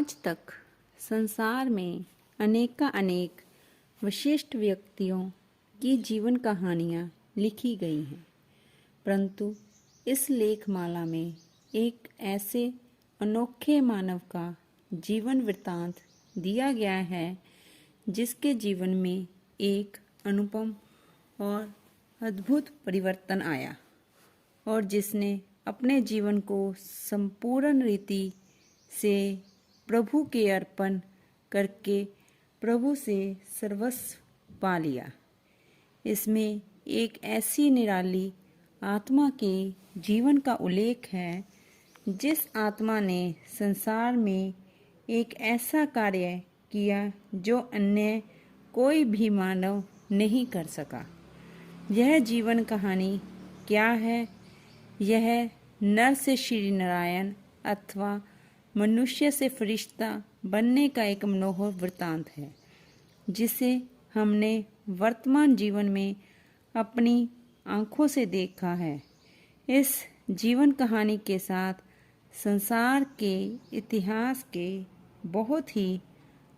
आज तक संसार में अनेक विशिष्ट व्यक्तियों की जीवन कहानियाँ लिखी गई हैं, परंतु इस लेखमाला में एक ऐसे अनोखे मानव का जीवन वृत्तांत दिया गया है जिसके जीवन में एक अनुपम और अद्भुत परिवर्तन आया और जिसने अपने जीवन को संपूर्ण रीति से प्रभु के अर्पण करके प्रभु से सर्वस्व पा लिया। इसमें एक ऐसी निराली आत्मा के जीवन का उल्लेख है जिस आत्मा ने संसार में एक ऐसा कार्य किया जो अन्य कोई भी मानव नहीं कर सका। यह जीवन कहानी क्या है? यह नर से श्री नारायण अथवा मनुष्य से फरिश्ता बनने का एक मनोहर वृत्तांत है जिसे हमने वर्तमान जीवन में अपनी आँखों से देखा है। इस जीवन कहानी के साथ संसार के इतिहास के बहुत ही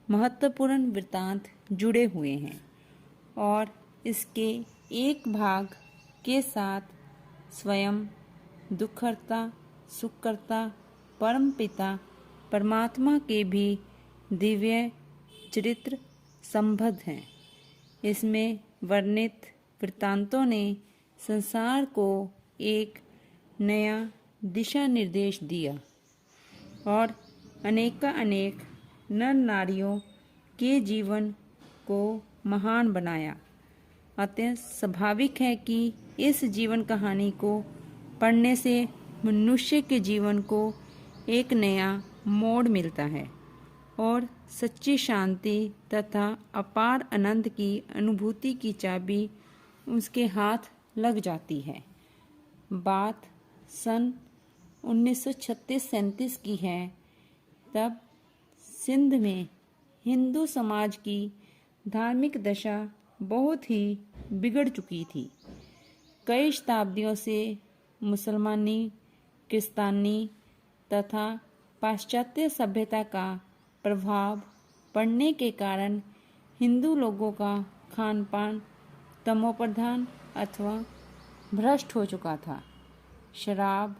महत्वपूर्ण वृत्तांत जुड़े हुए हैं और इसके एक भाग के साथ स्वयं दुखहर्ता सुखकर्ता परम पिता परमात्मा के भी दिव्य चरित्र संबद्ध हैं। इसमें वर्णित वृत्तांतों ने संसार को एक नया दिशा निर्देश दिया और अनेक नर नारियों के जीवन को महान बनाया। अतः स्वाभाविक है कि इस जीवन कहानी को पढ़ने से मनुष्य के जीवन को एक नया मोड़ मिलता है और सच्ची शांति तथा अपार आनंद की अनुभूति की चाबी उसके हाथ लग जाती है। बात सन 1936-37 की है। तब सिंध में हिंदू समाज की धार्मिक दशा बहुत ही बिगड़ चुकी थी। कई शताब्दियों से मुसलमानी, क्रिस्तानी तथा पाश्चात्य सभ्यता का प्रभाव पड़ने के कारण हिंदू लोगों का खान पान तमोप्रधान अथवा भ्रष्ट हो चुका था। शराब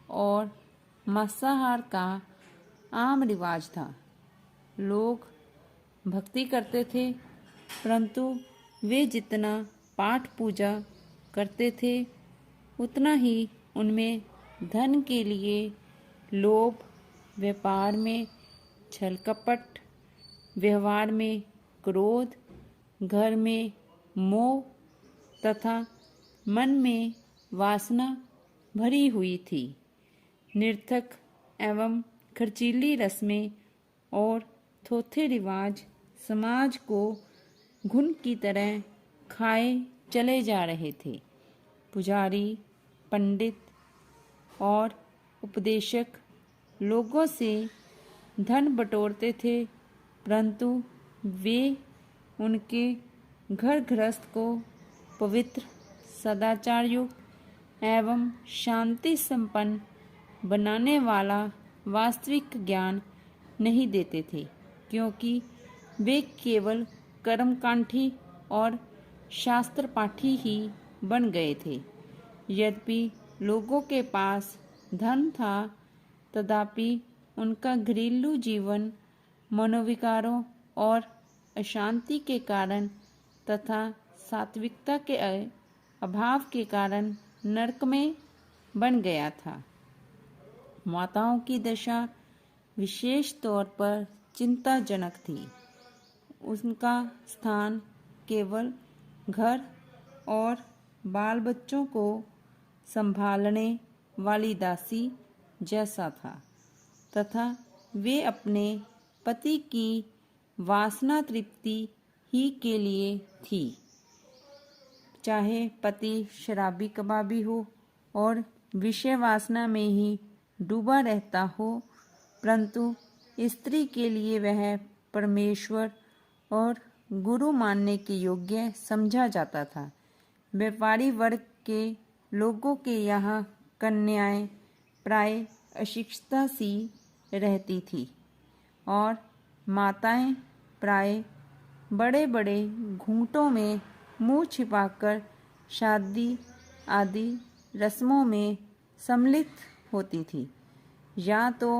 और मांसाहार का आम रिवाज था। लोग भक्ति करते थे, परंतु वे जितना पाठ पूजा करते थे उतना ही उनमें धन के लिए लोभ, व्यापार में छल कपट, व्यवहार में क्रोध, घर में मोह तथा मन में वासना भरी हुई थी। निरर्थक एवं खर्चीली रस्में और थोथे रिवाज समाज को घुन की तरह खाए चले जा रहे थे। पुजारी, पंडित और उपदेशक लोगों से धन बटोरते थे, परंतु वे उनके घर गृहस्थ को पवित्र, सदाचार युक्त एवं शांति संपन्न बनाने वाला वास्तविक ज्ञान नहीं देते थे, क्योंकि वे केवल कर्मकांठी और शास्त्र पाठी ही बन गए थे। यद्यपि लोगों के पास धन था, तथापि उनका घरेलू जीवन मनोविकारों और अशांति के कारण तथा सात्विकता के अभाव के कारण नरकमय बन गया था। माताओं की दशा विशेष तौर पर चिंताजनक थी। उनका स्थान केवल घर और बाल बच्चों को संभालने वाली दासी जैसा था तथा वे अपने पति की वासना तृप्ति ही के लिए थी। चाहे पति शराबी कबाबी हो और विषय वासना में ही डूबा रहता हो, परंतु स्त्री के लिए वह परमेश्वर और गुरु मानने के योग्य समझा जाता था। व्यापारी वर्ग के लोगों के यहाँ कन्याएं प्राय अशिक्षिता सी रहती थी। और माताएं प्राय बड़े बड़े घूंटों में मुंह छिपाकर शादी आदि रस्मों में सम्मिलित होती थी, या तो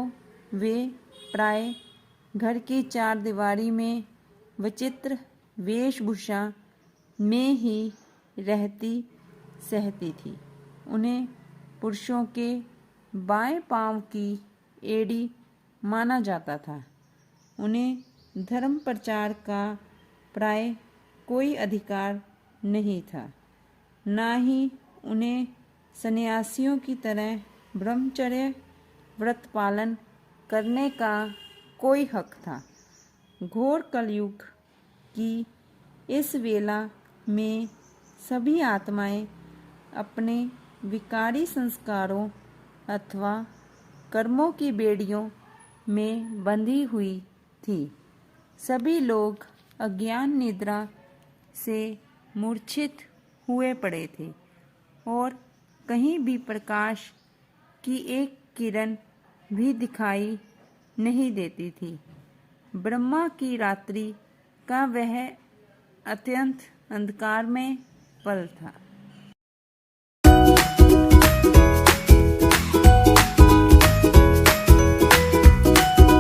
वे प्राय घर की चारदीवारी में विचित्र वेशभूषा में ही रहती सहती थी। उन्हें पुरुषों के बाएं पांव की एड़ी माना जाता था। उन्हें धर्म प्रचार का प्राय कोई अधिकार नहीं था, ना ही उन्हें सन्यासियों की तरह ब्रह्मचर्य व्रत पालन करने का कोई हक था। घोर कलयुग की इस वेला में सभी आत्माएं अपने विकारी संस्कारों अथवा कर्मों की बेड़ियों में बंधी हुई थी। सभी लोग अज्ञान निद्रा से मूर्छित हुए पड़े थे और कहीं भी प्रकाश की एक किरण भी दिखाई नहीं देती थी। ब्रह्मा की रात्रि का वह अत्यंत अंधकारमय पल था।